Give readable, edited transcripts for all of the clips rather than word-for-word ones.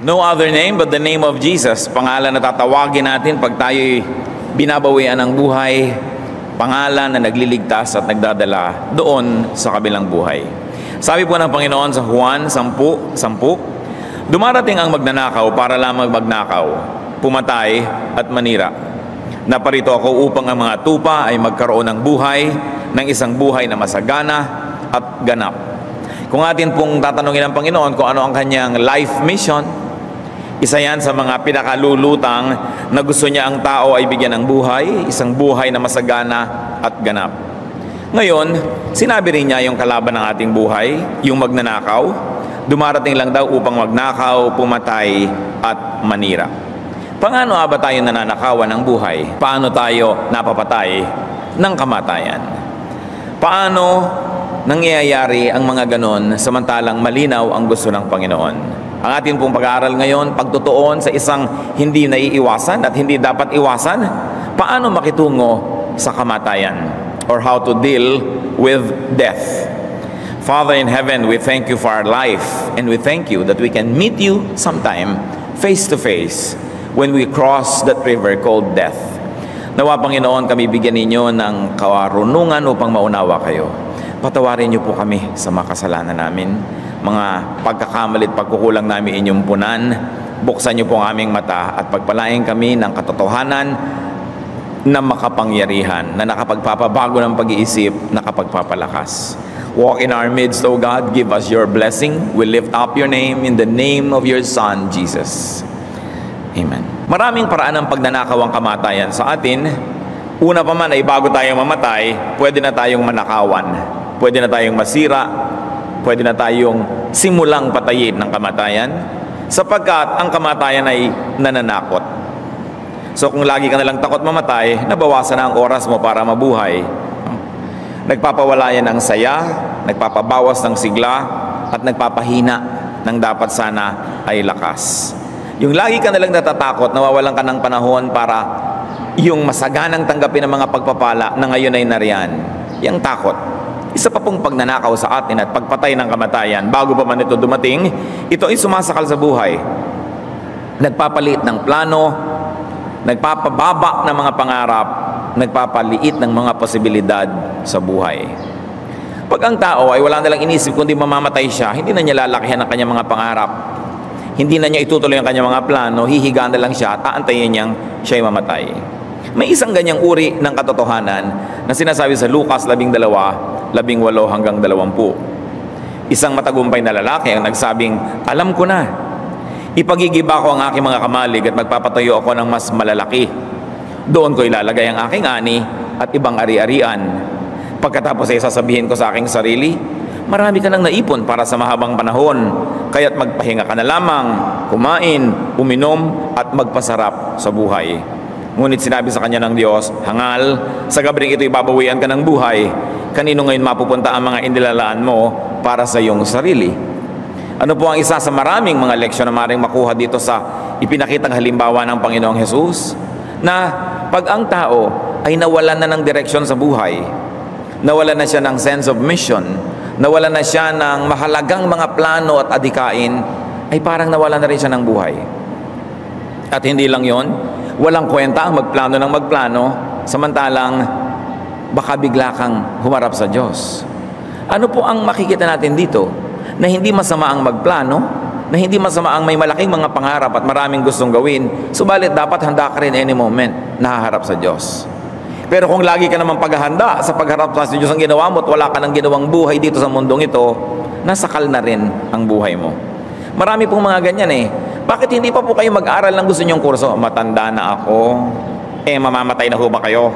No other name but the name of Jesus. Pangalan na tatawagin natin pag tayo'y binabawian ng buhay. Pangalan na nagliligtas at nagdadala doon sa kabilang buhay. Sabi po ng Panginoon sa Juan 10:10, dumarating ang magnanakaw para lamang magnakaw, pumatay at manira. Naparito ako upang ang mga tupa ay magkaroon ng buhay, ng isang buhay na masagana at ganap. Kung atin pong tatanungin ng Panginoon kung ano ang kanyang life mission, isa yan sa mga pinakalulutang na gusto niya ang tao ay bigyan ng buhay, isang buhay na masagana at ganap. Ngayon, sinabi rin niya yung kalaban ng ating buhay, yung magnanakaw, dumarating lang daw upang magnakaw, pumatay at manira. Paano ba tayo nananakawan ng buhay? Paano tayo napapatay ng kamatayan? Paano nangyayari ang mga ganon samantalang malinaw ang gusto ng Panginoon? Ang ating pong pag-aaral ngayon, pagtutuon sa isang hindi naiiwasan at hindi dapat iwasan, paano makitungo sa kamatayan or how to deal with death. Father in heaven, we thank you for our life and we thank you that we can meet you sometime face to face when we cross that river called death. Nawa Panginoon, kami bigyan ninyo ng kawarunungan upang maunawa kayo. Patawarin niyo po kami sa mga kasalanan namin, mga pagkakamali at pagkukulang namin inyong punan. Buksan niyo po ang aming mata at pagpalain kami ng katotohanan na makapangyarihan, na nakapagpapabago ng pag-iisip, nakapagpapalakas. Walk in our midst, O God. Give us your blessing. We lift up your name in the name of your Son, Jesus. Amen. Maraming paraan ng pagnanakaw ang kamatayan sa atin. Una pa man ay bago tayong mamatay, pwede na tayong manakawan. Pwede na tayong masira. Pwede na tayong simulang patayin ng kamatayan. Sapagkat ang kamatayan ay nananakot. So kung lagi ka nalang takot mamatay, nabawasan na ang oras mo para mabuhay. Nagpapawala yan ng saya, nagpapabawas ng sigla, at nagpapahina ng dapat sana ay lakas. Yung lagi ka nalang natatakot, nawawalan ka ng panahon para yung masaganang tanggapin ng mga pagpapala na ngayon ay nariyan. Yang takot. Isa pa pong pagnanakaw sa atin at pagpatay ng kamatayan, bago pa man ito dumating, ito ay sumasakal sa buhay. Nagpapalit ng plano, nagpapababa ng mga pangarap, nagpapaliit ng mga posibilidad sa buhay. Pag ang tao ay wala nalang inisip kundi mamamatay siya, hindi na niya lalakihan ang kanyang mga pangarap. Hindi na niya itutuloy ang kanyang mga plano, hihiga na lang siya, taantayin niyang siya ay mamatay. May isang ganyang uri ng katotohanan na sinasabi sa Lucas 12:18 hanggang 20. Isang matagumpay na lalaki ang nagsabing, alam ko na, ipagigiba ko ang aking mga kamalig at magpapatayo ako ng mas malalaki. Doon ko ilalagay ang aking ani at ibang ari-arian. Pagkatapos ay sasabihin ko sa aking sarili, marami ka nang naipon para sa mahabang panahon, kaya't magpahinga ka na lamang, kumain, uminom at magpasarap sa buhay. Ngunit sinabi sa kanya ng Diyos, hangal, sa gabing ito'y babawian ka ng buhay. Kanino ngayon mapupunta ang mga inilalaan mo para sa iyong sarili? Ano po ang isa sa maraming mga leksyon na maaaring makuha dito sa ipinakitang halimbawa ng Panginoong Hesus? Na pag ang tao ay nawalan na ng direksyon sa buhay, nawalan na siya ng sense of mission, nawalan na siya ng mahalagang mga plano at adikain, ay parang nawalan na rin siya ng buhay. At hindi lang yon, walang kwenta ang magplano ng magplano, samantalang baka bigla kang humarap sa Diyos. Ano po ang makikita natin dito? Na hindi masama ang magplano, na hindi masama ang may malaking mga pangarap at maraming gustong gawin, subalit dapat handa ka rin any moment na haharap sa Diyos. Pero kung lagi ka naman paghahanda sa pagharap sa Diyos ang ginawa mo at wala ka ng ginawang buhay dito sa mundong ito, nasakal na rin ang buhay mo. Marami pong mga ganyan eh. Bakit hindi pa po kayo mag-aral ng gusto nyong kurso? Matanda na ako. Mamamatay na ho ba kayo?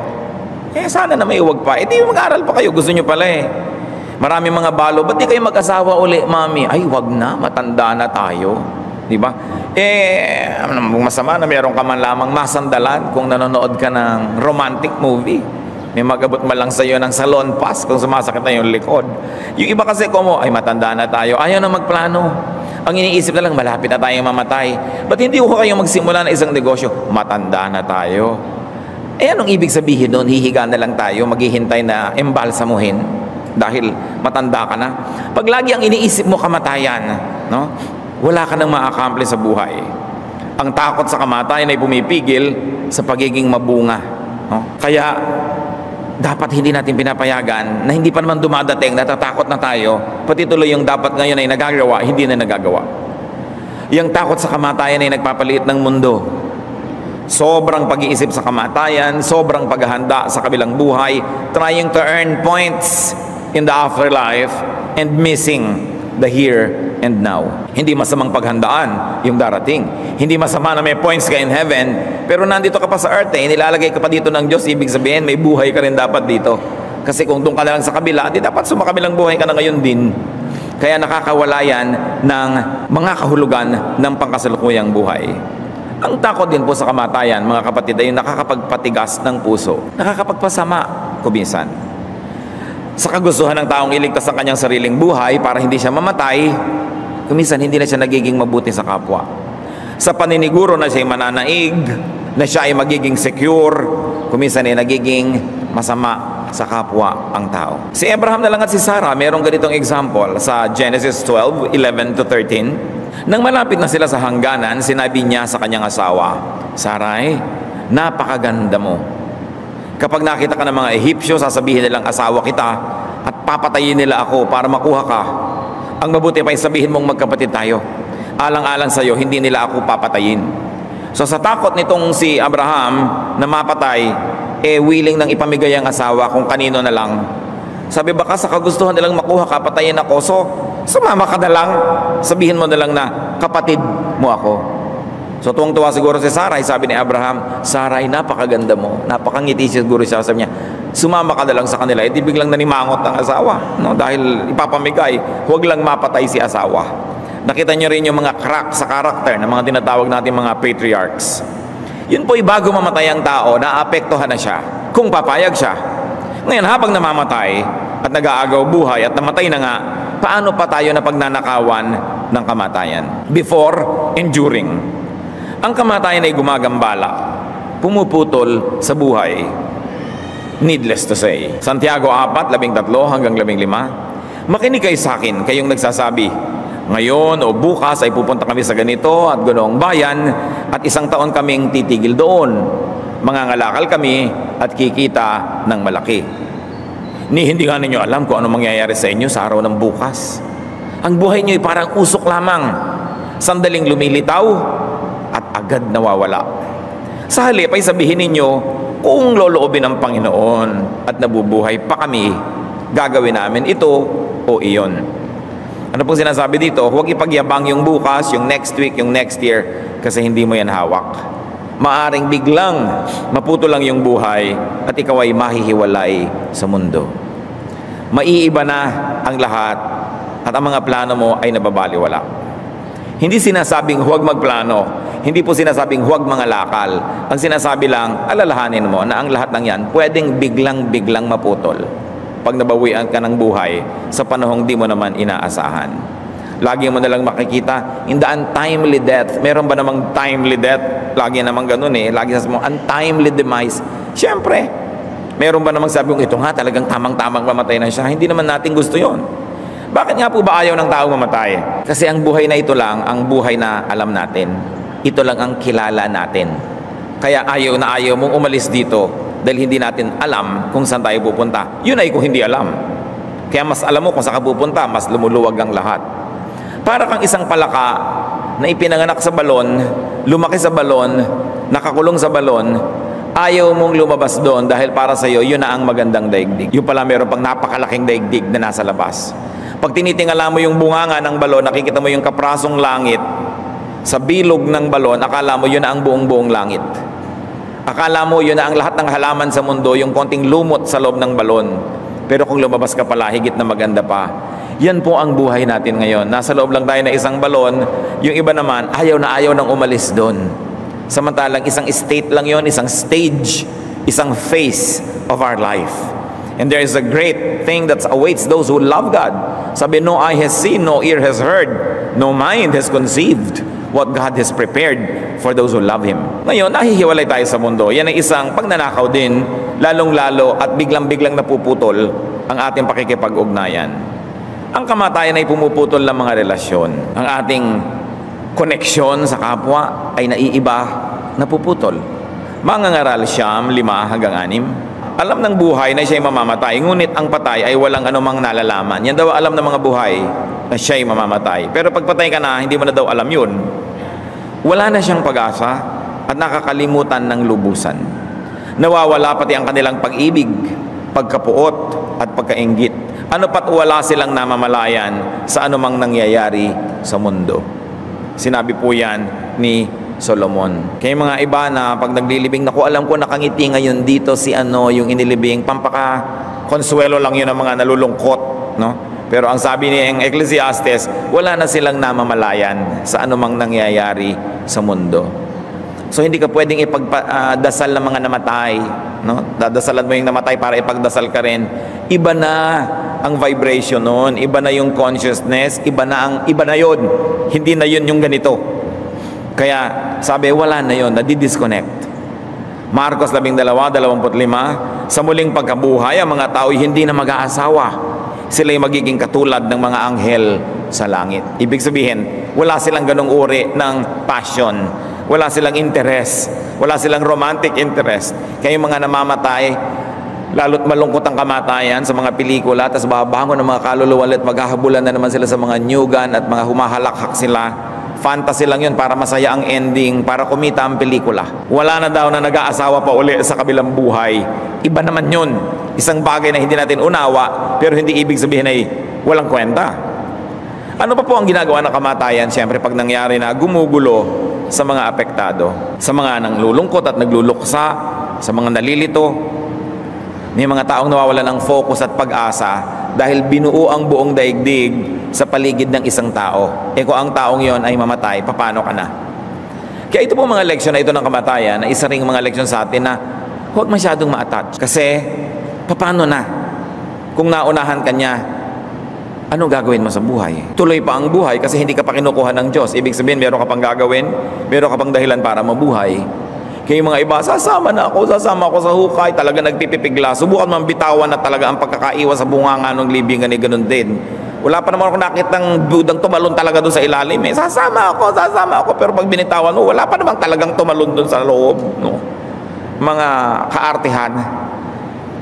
Sana na may huwag pa. Di mag-aral pa kayo. Gusto nyo pala eh. Marami mga balo. Ba't di kayo mag-asawa uli, mami? Ay, wag na. Matanda na tayo. Diba? Masama na meron ka man lamang masandalan kung nanonood ka ng romantic movie. May mag-abot man lang sa iyo ng salon pass kung sumasakit na yung likod. Yung iba kasi ay matanda na tayo. Ayaw na magplano. Ang iniisip na lang, malapit na tayong mamatay. Ba't hindi ko kayong magsimula na isang negosyo? Matanda na tayo. Anong ibig sabihin doon? Hihiga na lang tayo, maghihintay na embalsamuhin dahil matanda ka na. Pag lagi ang iniisip mo kamatayan, no? wala ka nang ma-accomplish sa buhay. Ang takot sa kamatayan ay pumipigil sa pagiging mabunga. No? Kaya, dapat hindi natin pinapayagan na hindi pa naman dumadating, natatakot na tayo, pati tuloy yung dapat ngayon ay nagagawa, hindi na nagagawa. Yung takot sa kamatayan ay nagpapaliit ng mundo. Sobrang pag-iisip sa kamatayan, sobrang paghahanda sa kabilang buhay, trying to earn points in the afterlife and missing the here and now. Hindi masamang paghandaan yung darating. Hindi masama na may points ka in heaven, pero nandito ka pa sa earth nilalagay ka pa dito ng Diyos, ibig sabihin may buhay ka rin dapat dito. Kasi kung doon ka na lang sa kabila, di dapat sumakabilang buhay ka na ngayon din. Kaya nakakawala yan ng mga kahulugan ng pangkasalukuyang buhay. Ang takot din po sa kamatayan, mga kapatid, ay nakakapagpatigas ng puso. Nakakapagpasama, kuminsan. Sa kagustuhan ng taong iligtas ang kanyang sariling buhay para hindi siya mamatay, kuminsan hindi na siya nagiging mabuti sa kapwa. Sa paniniguro na siya ay mananaig, na siya ay magiging secure, kuminsan ay nagiging masama sa kapwa ang tao. Si Abraham na lang at si Sarah, merong ganitong example sa Genesis 12:11-13. Nang malapit na sila sa hangganan, sinabi niya sa kanyang asawa, Sarai, napakaganda mo. Kapag nakita ka ng mga Ehipsyo, sasabihin nilang asawa kita at papatayin nila ako para makuha ka. Ang mabuti pa ay sabihin mong magkapatid tayo. Alang-alang sa iyo, hindi nila ako papatayin. So sa takot nitong si Abraham na mapatay, willing nang ipamigay ang asawa kung kanino na lang. Sabi, baka sa kagustuhan nilang makuha ka, patayin ako. So sumama ka na lang. Sabihin mo na lang na kapatid mo ako. So tuwang-tuwa siguro si Sarai, sabi ni Abraham, Sarai, napakaganda mo, napakangiti siguro siya. Sabi niya, sumama ka na lang sa kanila. Di biglang nanimangot ang asawa, no? Dahil ipapamigay, huwag lang mapatay si asawa. Nakita niyo rin yung mga crack sa karakter ng mga tinatawag natin mga patriarchs. Yun po'y bago mamatay ang tao, naapektuhan na siya kung papayag siya. Ngayon, habang namamatay at nag-aagaw buhay at namatay na nga, paano pa tayo na pagnanakawan ng kamatayan? Before and during. Ang kamatayan ay gumagambala, pumuputol sa buhay. Needless to say. Santiago 4:13-15. Makinig kayo sa akin, kayong nagsasabi, ngayon o bukas ay pupunta kami sa ganito at ganoong bayan at isang taon kaming titigil doon. Mangangalakal kami at kikita ng malaki. Hindi nga ninyo alam kung ano mangyayari sa inyo sa araw ng bukas. Ang buhay nyo ay parang usok lamang. Sandaling lumilitaw at agad nawawala. Sa halip ay sabihin ninyo, kung loloobin ng Panginoon at nabubuhay pa kami, gagawin namin ito o iyon. Ano pong sinasabi dito? Huwag ipagyabang yung bukas, yung next week, yung next year, kasi hindi mo yan hawak. Maaring biglang maputo lang yung buhay at ikaw ay mahihiwalay sa mundo. Maiiba na ang lahat at ang mga plano mo ay nababaliwala. Hindi sinasabing huwag magplano, hindi po sinasabing huwag mangalakal. Ang sinasabi lang, alalahanin mo na ang lahat ng yan pwedeng biglang maputol pag nabawian ka ng buhay sa panahong di mo naman inaasahan. Lagi mo nalang makikita, in the untimely death. Meron ba namang timely death? Lagi namang ganun Lagi sasabi mo, untimely demise. Siyempre, meron ba namang sabi ito nga talagang tamang-tamang mamatay na siya? Hindi naman natin gusto yon. Bakit nga po ba ayaw ng tao mamatay? Kasi ang buhay na ito lang, ang buhay na alam natin. Ito lang ang kilala natin. Kaya ayaw na ayaw mong umalis dito dahil hindi natin alam kung saan tayo pupunta. Yun ay kung hindi alam. Kaya mas alam mo kung saan ka pupunta, mas lumuluwag ang lahat. Para kang isang palaka na ipinanganak sa balon, lumaki sa balon, nakakulong sa balon, ayaw mong lumabas doon dahil para sa iyo, yun na ang magandang daigdig. Yung pala meron pang napakalaking daigdig na nasa labas. Pag tinitingala mo yung bunganga ng balon, nakikita mo yung kaprasong langit, sa bilog ng balon, akala mo yun na ang buong-buong langit. Akala mo yun na ang lahat ng halaman sa mundo, yung konting lumot sa loob ng balon. Pero kung lumabas ka pala, higit na maganda pa. Yan po ang buhay natin ngayon. Nasa loob lang tayo na isang balon, yung iba naman, ayaw nang umalis doon. Samantalang isang state lang yon, isang stage, isang phase of our life. And there is a great thing that awaits those who love God. Sabi, no eye has seen, no ear has heard, no mind has conceived what God has prepared for those who love Him. Ngayon, nahihiwalay tayo sa mundo. Yan ay isang pagnanakaw din, lalong-lalo at biglang-biglang napuputol ang ating pakikipag-ugnayan. Ang kamatayan ay pumuputol ng mga relasyon. Ang ating koneksyon sa kapwa ay naiiba, napuputol. Mangangaral Siyam, 5-6. Alam ng buhay na siya'y mamamatay, ngunit ang patay ay walang anumang nalalaman. Yan daw alam ng mga buhay na siya'y mamamatay. Pero pag patay ka na, hindi mo na daw alam yun. Wala na siyang pag-asa at nakakalimutan ng lubusan. Nawawala pati ang kanilang pag-ibig, pagkapuot at pagkainggit. Ano pat wala silang namamalayan sa anumang nangyayari sa mundo. Sinabi po yan ni Solomon. Kaya mga iba na pag naglilibing, naku, alam ko nakangiti ngayon dito si yung inilibing, pampaka-konsuelo lang yun ng mga nalulungkot, no? Pero ang sabi ni Ecclesiastes, wala na silang namamalayan sa anumang nangyayari sa mundo. So hindi ka pwedeng ipagdasal ng mga namatay, no? Dadasalan mo yung namatay para ipagdasal ka rin. Iba na ang vibration noon, iba na yung consciousness, iba na yun. Hindi na yun yung ganito. Kaya sabi, wala na yun, nadi-disconnect. Marcos 12:25, sa muling pagkabuhay, ang mga tao hindi na mag-aasawa. Sila'y magiging katulad ng mga anghel sa langit. Ibig sabihin, wala silang ganong uri ng passion. Wala silang interest. Wala silang romantic interest. Kaya yung mga namamatay, lalo't malungkot ang kamatayan sa mga pelikula, tapos babangon ng mga kaluluwa at maghahabulan na naman sila sa mga nyugan at mga humahalakhak sila. Fantasy lang yun para masaya ang ending, para kumita ang pelikula. Wala na daw na nag-aasawa pa uli sa kabilang buhay. Iba naman yun. Isang bagay na hindi natin unawa, pero hindi ibig sabihin ay walang kwenta. Ano pa po ang ginagawa ng kamatayan? Siyempre, pag nangyari na, gumugulo sa mga apektado, sa mga nanglulungkot at nagluluksa, sa mga nalilito. May mga taong nawawala ng focus at pag-asa dahil binuo ang buong daigdig sa paligid ng isang tao. Kung ang taong yon ay mamatay, paano ka na? Kaya ito po mga leksyon na ito ng kamatayan, na isa ring mga leksyon sa atin na huwag masyadong ma-attach. Kasi, paano na? Kung naunahan ka niya, ano gagawin mo sa buhay? Tuloy pa ang buhay kasi hindi ka pa kinukuha ng Diyos. Ibig sabihin, meron ka pang gagawin, meron ka pang dahilan para mabuhay. Kaya yung mga iba, sasama ako sa hukay, talaga nagpipipigla. Subukan man bitawan na talaga ang pagkakaiwan sa bunganga ng libingan ni ganun din. Wala pa naman ako nakitang budang tumalon talaga doon sa ilalim. Sasama ako. Pero pag binitawan mo, wala pa naman talagang tumalon doon sa loob. No? Mga kaartihan.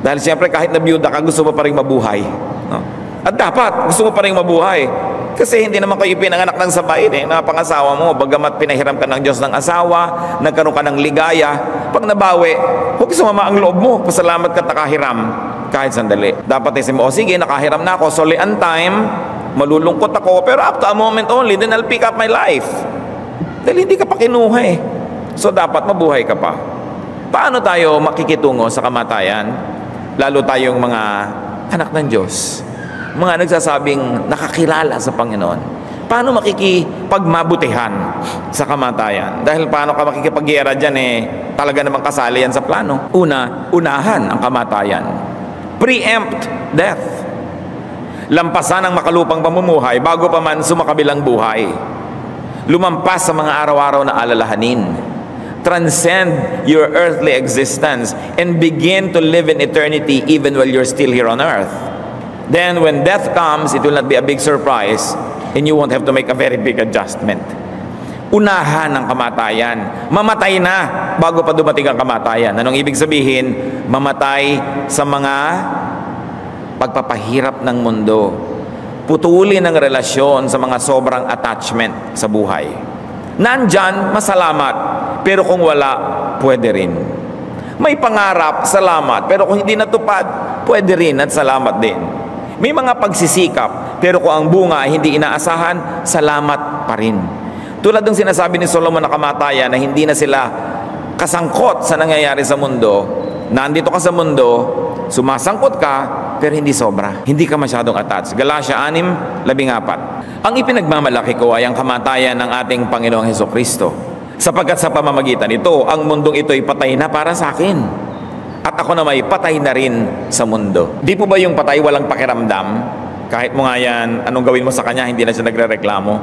Dahil siyempre kahit na biyuda ka, gusto mo pa rin mabuhay. No? At dapat, gusto mo pa rin mabuhay. Kasi hindi naman kayo pinanganak ng sabay na pangasawa mo, bagamat pinahiram ka ng Diyos ng asawa, nagkaroon ka ng ligaya, pag nabawi, huwag sumama ang loob mo, pasalamat ka nakahiram kahit sandali. Dapat isip mo, sige, nakahiram na ako, solian time, malulungkot ako, pero up to a moment only, then I'll pick up my life. Dahil hindi ka pa kinuha eh. So dapat mabuhay ka pa. Paano tayo makikitungo sa kamatayan? Lalo tayong mga anak ng Diyos, mga nagsasabing nakakilala sa Panginoon. Paano makikipagmabutihan sa kamatayan? Dahil paano ka makikipagyera dyan talaga namang kasali yan sa plano. Unahan ang kamatayan. Preempt death. Lampasan ang makalupang pamumuhay bago pa man sumakabilang buhay. Lumampas sa mga araw-araw na alalahanin. Transcend your earthly existence and begin to live in eternity even while you're still here on earth. Then when death comes, it will not be a big surprise and you won't have to make a very big adjustment. Unahan ang kamatayan. Mamatay na bago pa dumating ang kamatayan. Anong ibig sabihin? Mamatay sa mga pagpapahirap ng mundo. Putulin ang relasyon sa mga sobrang attachment sa buhay. Nandyan, masalamat. Pero kung wala, pwede rin. May pangarap, salamat. Pero kung hindi natupad, pwede rin at salamat din. May mga pagsisikap, pero kung ang bunga ay hindi inaasahan, salamat pa rin. Tulad ng sinasabi ni Solomon na kamatayan na hindi na sila kasangkot sa nangyayari sa mundo. Nandito ka sa mundo, sumasangkot ka, pero hindi sobra. Hindi ka masyadong attached. Galatia 6:14. Ang ipinagmamalaki ko ay ang kamatayan ng ating Panginoong Hesukristo. Sapagkat sa pamamagitan ito, ang mundong ito'y patay na para sa akin. At ako na may patay na rin sa mundo. Di po ba yung patay walang pakiramdam? Kahit mo nga yan, anong gawin mo sa kanya, hindi na siya nagre-reklamo.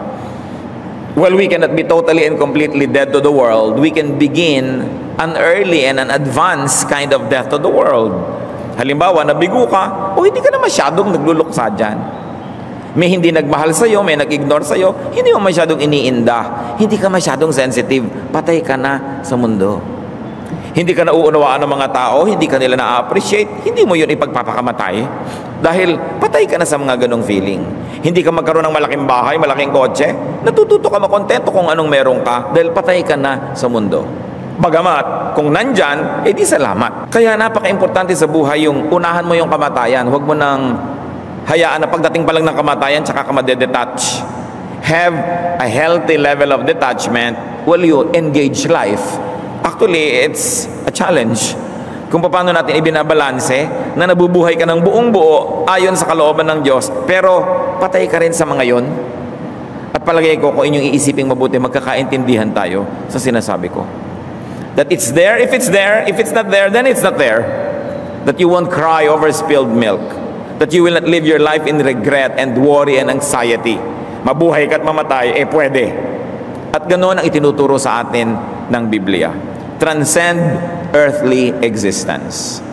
Well, we cannot be totally and completely dead to the world. We can begin an early and an advanced kind of death to the world. Halimbawa, nabigo ka, o hindi ka na masyadong nagluluksa dyan. May hindi nagmahal sa'yo, may nag-ignore sa'yo, hindi mo masyadong iniinda. Hindi ka masyadong sensitive. Patay ka na sa mundo. Hindi ka nauunawaan ng mga tao, hindi ka nila na-appreciate, hindi mo yun ipagpapakamatay. Dahil patay ka na sa mga ganong feeling. Hindi ka magkaroon ng malaking bahay, malaking kotse, natututo ka makontento kung anong meron ka dahil patay ka na sa mundo. Bagamat, kung nandyan, di salamat. Kaya napaka-importante sa buhay yung unahan mo yung kamatayan. Huwag mo nang hayaan na pagdating pa lang ng kamatayan, tsaka ka madedetach. Have a healthy level of detachment while you engage life. Actually, it's a challenge. Kung paano natin ibinabalanse na nabubuhay ka ng buong buo ayon sa kalooban ng Diyos, pero patay ka rin sa mga yon. At palagay ko, kung inyong iisiping mabuti, magkakaintindihan tayo sa sinasabi ko. That it's there, if it's not there, then it's not there. That you won't cry over spilled milk. That you will not live your life in regret and worry and anxiety. Mabuhay ka at mamatay, pwede. At ganoon ang itinuturo sa atin ng Biblia. Transcend earthly existence.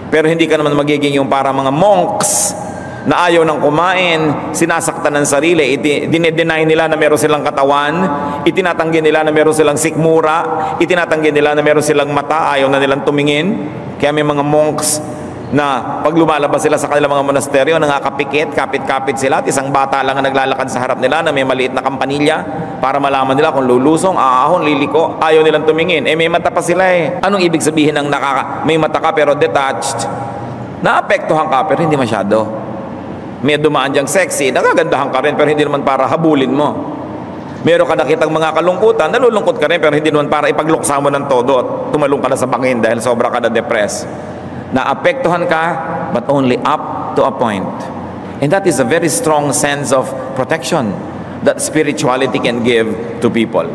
Pero hindi ka naman magiging yung para mga monks na ayaw ng kumain, sinasaktan ng sarili, dinedeny nila na meron silang katawan, itinatanggi nila na meron silang sikmura, itinatanggi nila na meron silang mata, ayaw na nilang tumingin. Kaya may mga monks na pag lumalabas sila sa kanilang mga monasteryo, nangakapikit, kapit-kapit sila, at isang bata lang ang naglalakad sa harap nila na may maliit na kampanilya para malaman nila kung lulusong, aahon, liliko, ayaw nilang tumingin. May mata pa sila Anong ibig sabihin ng may mata ka pero detached? Naapektuhan ka pero hindi masyado. May dumaan diyang sexy, nagagandahan ka rin pero hindi naman para habulin mo. Meron ka nakitang mga kalungkutan, nalulungkot ka rin pero hindi naman para ipagluksa mo ng todo at tumalong ka na sa bangin dahil sobra ka na depressed. Naapektuhan ka, but only up to a point. And that is a very strong sense of protection that spirituality can give to people.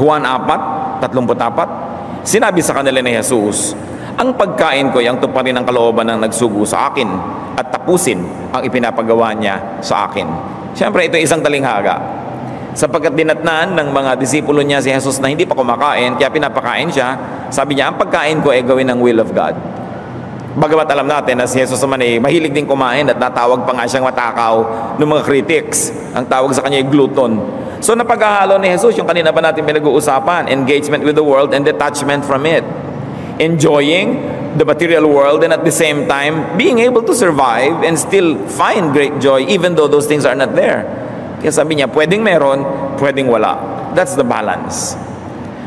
Juan 4:34, sinabi sa kanila ni Jesus, ang pagkain ko ay ang tuparin ng kalooban ng nagsugo sa akin at tapusin ang ipinapagawa niya sa akin. Siyempre, ito ay isang talinghaga. Sapagkat dinatnan ng mga disipulo niya si Jesus na hindi pa kumakain, kaya pinapakain siya, sabi niya, ang pagkain ko ay gawin ng will of God. Bagamat alam natin na si Jesus naman ay mahilig din kumain at natawag pa nga siyang matakaw ng mga critics. Ang tawag sa kanya ay glutton. So napaghahalo ni Jesus yung kanina pa natin pinag-uusapan, engagement with the world and detachment from it. Enjoying the material world and at the same time being able to survive and still find great joy even though those things are not there. Kaya sabi niya, pwedeng meron, pwedeng wala. That's the balance.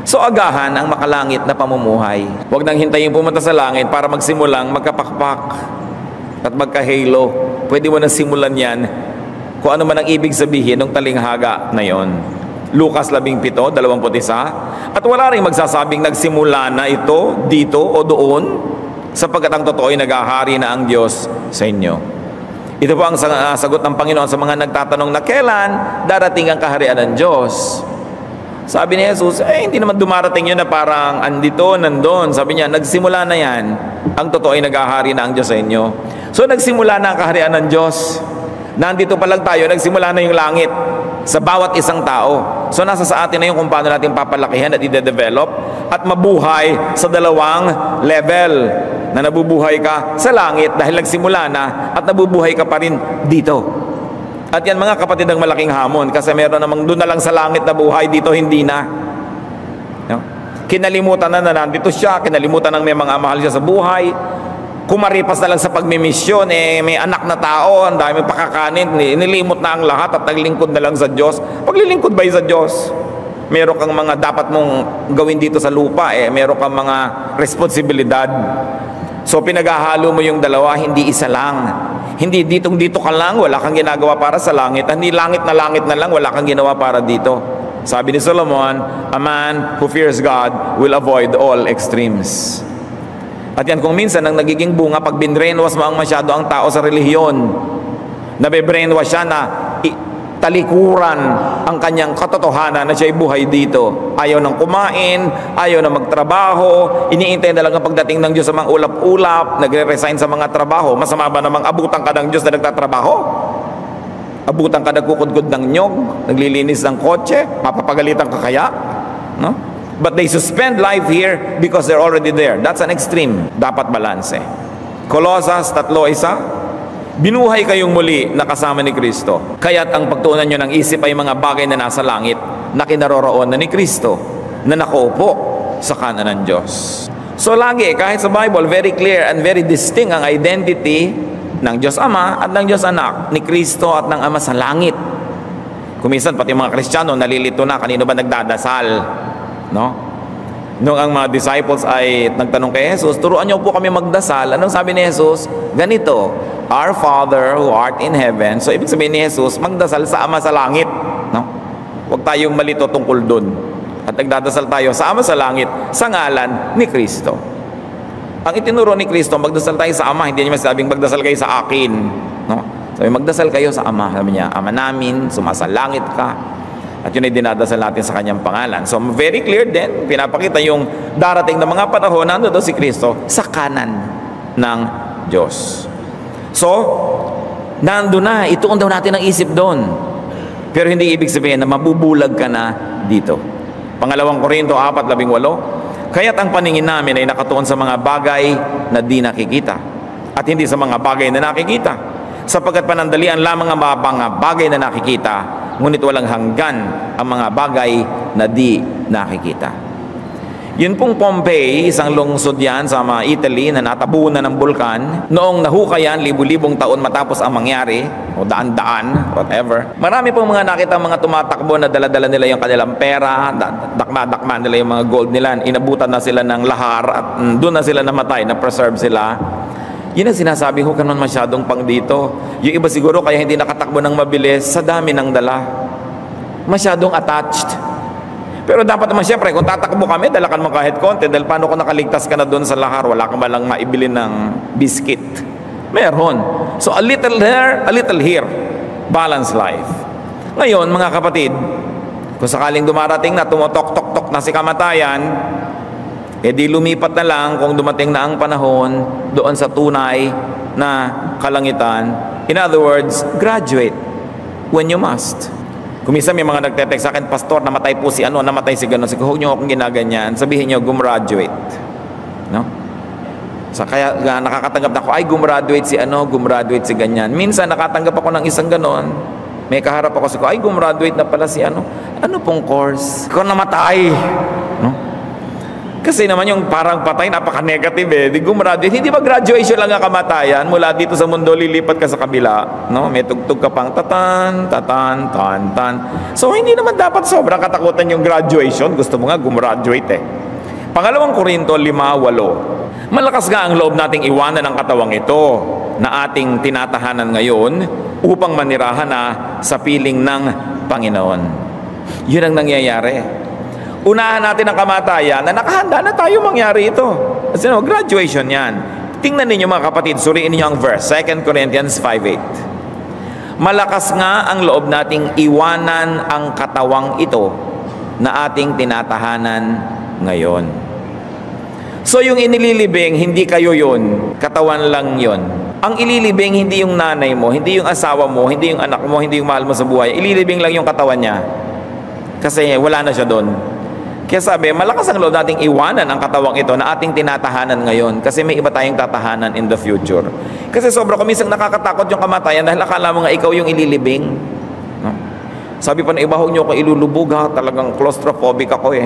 So agahan ang makalangit na pamumuhay. Huwag nang hintayin pumunta sa langit para magsimulang magkapakpak at magkahalo. Pwede mo nang simulan yan kung ano man ang ibig sabihin ng talinghaga na yon. Lucas 17:21. At wala rin magsasabing nagsimula na ito dito o doon, sapagkat ang totoo ay naghahari na ang Diyos sa inyo. Ito po ang sagot ng Panginoon sa mga nagtatanong na kailan darating ang kaharian ng Diyos. Sabi ni Jesus, hindi naman dumarating yun na parang andito, nandun. Sabi niya, nagsimula na yan. Ang totoo ay naghahari na ang Diyos sa inyo. So nagsimula na ang kaharian ng Diyos. Nandito pa lang tayo, nagsimula na yung langit sa bawat isang tao. So nasa sa atin na yung kung paano natin papalakihan at i-develop at mabuhay sa dalawang level. Na nabubuhay ka sa langit dahil nagsimula na at nabubuhay ka pa rin dito. At yan mga kapatid ang malaking hamon kasi meron namang doon na lang sa langit na buhay, dito hindi na. No? Kinalimutan na nandito siya, kinalimutan ng may mga mahal siya sa buhay. Kumaripas na lang sa pagmimisyon, may anak na tao, ang dami pakakanin, nilimot na ang lahat at naglingkod na lang sa Diyos. Paglilingkod ba sa Diyos? Meron kang mga dapat mong gawin dito sa lupa, meron kang mga responsibilidad. So pinaghahalo mo yung dalawa, hindi isa lang. Hindi dito ka lang, wala kang ginagawa para sa langit. Hindi langit na lang, wala kang ginawa para dito. Sabi ni Solomon, a man who fears God will avoid all extremes. At yan kung minsan ang nagiging bunga pag binrainwash mo ang masyado ang tao sa relihiyon. Nabe-brainwash siya na talikuran ang kanyang katotohanan na siya'y buhay dito. Ayaw nang kumain, ayaw na magtrabaho, iniintay na lang ang pagdating ng Diyos sa mga ulap-ulap, nagre-resign sa mga trabaho. Masama ba namang abutan ka ng Diyos na nagtatrabaho? Abutan ka nagkukudkod ng nyog, naglilinis ng kotse, mapapagalitan ka kaya? No? But they suspend life here because they're already there. That's an extreme. Dapat balanse. Colossus 3:1, Binuhay kayong muli na kasama ni Kristo. Kaya't ang pagtuunan nyo ng isip ay mga bagay na nasa langit na kinaroroonan ni Kristo na nakaupo sa kanan ng Diyos. So lagi, kahit sa Bible, very clear and very distinct ang identity ng Diyos Ama at ng Diyos Anak, ni Kristo at ng Ama sa langit. Kuminsan, pati mga Kristiyano, nalilito na, kanino ba nagdadasal? No? Nung ang mga disciples ay nagtanong kay Jesus, turuan niyo po kami magdasal. Anong sabi ni Jesus? Ganito, Our Father who art in heaven. So ibig sabihin ni Jesus, magdasal sa Ama sa langit. No? Huwag tayong malito tungkol dun. At nagdadasal tayo sa Ama sa langit sa ngalan ni Kristo. Ang itinuro ni Kristo, magdasal tayo sa Ama. Hindi niya masabing magdasal kayo sa akin. No? Sabi, magdasal kayo sa Ama. Sabi niya, Ama namin, sumasalangit ka. At yun ay dinadasal natin sa kanyang pangalan. So very clear din, pinapakita yung darating na mga panahon, nando daw si Kristo sa kanan ng Diyos. So, nando na, ituon daw natin ang isip doon. Pero hindi ibig sabihin na mabubulag ka na dito. Pangalawang Korinto 4:18, kaya't ang paningin namin ay nakatuon sa mga bagay na di nakikita at hindi sa mga bagay na nakikita. Sapagkat panandalian lamang ang mga bagay na nakikita, ngunit walang hanggan ang mga bagay na di nakikita. Yun pong Pompeii, isang lungsod yan sa Italy na natabunan ng bulkan. Noong nahukayan, libu-libong taon matapos ang mangyari, o daan-daan, whatever. Marami pong mga nakita mga tumatakbo na dala-dala nila yung kanilang pera, dakma-dakma nila yung mga gold nila, inabutan na sila ng lahar at doon na sila namatay, na-preserve sila. Yun ang sinasabi ko, kanon masyadong pang dito. Yung iba siguro kaya hindi nakatakbo ng mabilis sa dami ng dala. Masyadong attached. Pero dapat naman siyempre, kung tatakbo kami, dala ka naman kahit konti. Dahil paano kung nakaligtas ka na doon sa lahar, wala ka malang maibili ng biscuit. Meron. So a little there, a little here. Balanced life. Ngayon, mga kapatid, kung sakaling dumarating na, tumotok-tok-tok na si kamatayan, di lumipat na lang kung dumating na ang panahon doon sa tunay na kalangitan. In other words, graduate when you must. Kung minsan may mga nagte-text sa akin, Pastor, namatay po si ano, namatay si gano'n. Huwag niyo akong ginaganyan. Sabihin niyo, gumraduate. No? So, kaya nakakatanggap na ako, ay gumraduate si ano, gumraduate si ganyan. Minsan nakatanggap ako ng isang gano'n. May kaharap ako sa ko, ay gumraduate na pala si ano. Ano pong course? Kung namatay. No? Kasi naman yung parang patay, napaka-negative Di gumraduate. Hindi ba graduation lang ang kamatayan? Mula dito sa mundo, lilipat ka sa kabila. No? May tugtog ka pang tatan, tatan, tan, tan. So, hindi naman dapat sobrang katakutan yung graduation. Gusto mo nga, gumraduate Pangalawang Korinto 5:8. Malakas nga ang loob nating iwanan ang katawang ito na ating tinatahanan ngayon upang manirahan na sa piling ng Panginoon. Yun ang nangyayari. Unahan natin ang kamatayan na nakahanda na tayo mangyari ito. Kasi graduation yan. Tingnan ninyo mga kapatid, suriin ninyo ang verse, 2 Corinthians 5:8. Malakas nga ang loob nating iwanan ang katawang ito na ating tinatahanan ngayon. So yung inililibing, hindi kayo yun, katawan lang yun. Ang ililibing, hindi yung nanay mo, hindi yung asawa mo, hindi yung anak mo, hindi yung mahal mo sa buhay. Ililibing lang yung katawan niya. Kasi wala na siya doon. Kaya sabi, malakas ang loob nating iwanan ang katawang ito na ating tinatahanan ngayon kasi may iba tayong tatahanan in the future. Kasi sobra kumisang nakakatakot yung kamatayan dahil akala mo nga ikaw yung ililibing. No? Sabi pa na iba, huwag niyo ako ilulubog ha, talagang claustrophobic ako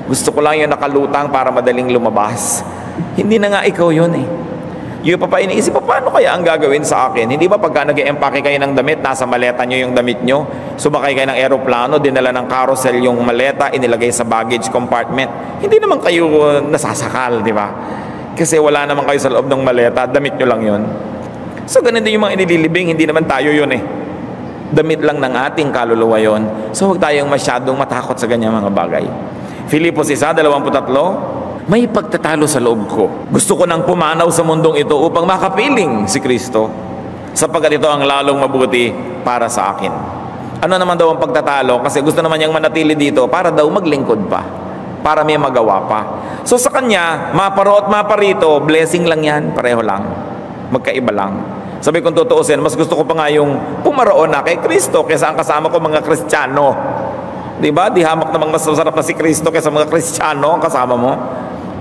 Gusto ko lang yung nakalutang para madaling lumabas. Hindi na nga ikaw yun Yung iniisip, paano kaya ang gagawin sa akin? Hindi ba pagka nag-e-empake kayo ng damit, nasa maleta nyo yung damit nyo, sumakay kayo ng aeroplano, dinala ng carousel yung maleta, inilagay sa baggage compartment. Hindi naman kayo nasasakal, di ba? Kasi wala naman kayo sa loob ng maleta, damit nyo lang yun. So ganun din yung mga inililibing, hindi naman tayo yun Damit lang ng ating kaluluwa yun. So huwag tayong masyadong matakot sa ganyan mga bagay. Filipos 1:23, may pagtatalo sa loob ko. Gusto ko nang pumanaw sa mundong ito upang makapiling si Kristo, sapagkat ito ang lalong mabuti para sa akin. Ano naman daw ang pagtatalo? Kasi gusto naman niyang manatili dito para daw maglingkod pa, para may magawa pa. So sa kanya, maparo at maparito, blessing lang yan, pareho lang. Magkaiba lang. Sabi kong tutuusin, mas gusto ko pa nga yung pumaroon na kay Kristo kaysa ang kasama ko mga Kristiyano. Diba? Di hamak namang mas masarap na si Kristo kaysa mga Kristiyano ang kasama mo.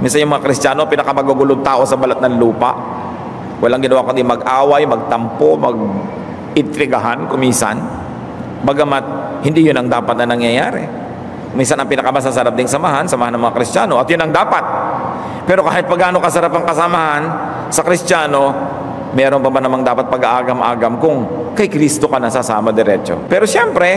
Minsan yung mga Kristiyano, pinakamagugulong tao sa balat ng lupa. Walang ginawa kundi mag-away, magtampo, mag-intrigahan kumisan. Bagamat hindi yun ang dapat na nangyayari. Minsan ang pinakamasasarap ding samahan ng mga Kristiyano, at yun ang dapat. Pero kahit pagano kasarap ang kasamahan sa Kristiyano, meron pa ba namang dapat pag-aagam-agam kung kay Kristo ka nasasama diretso? Pero siyempre,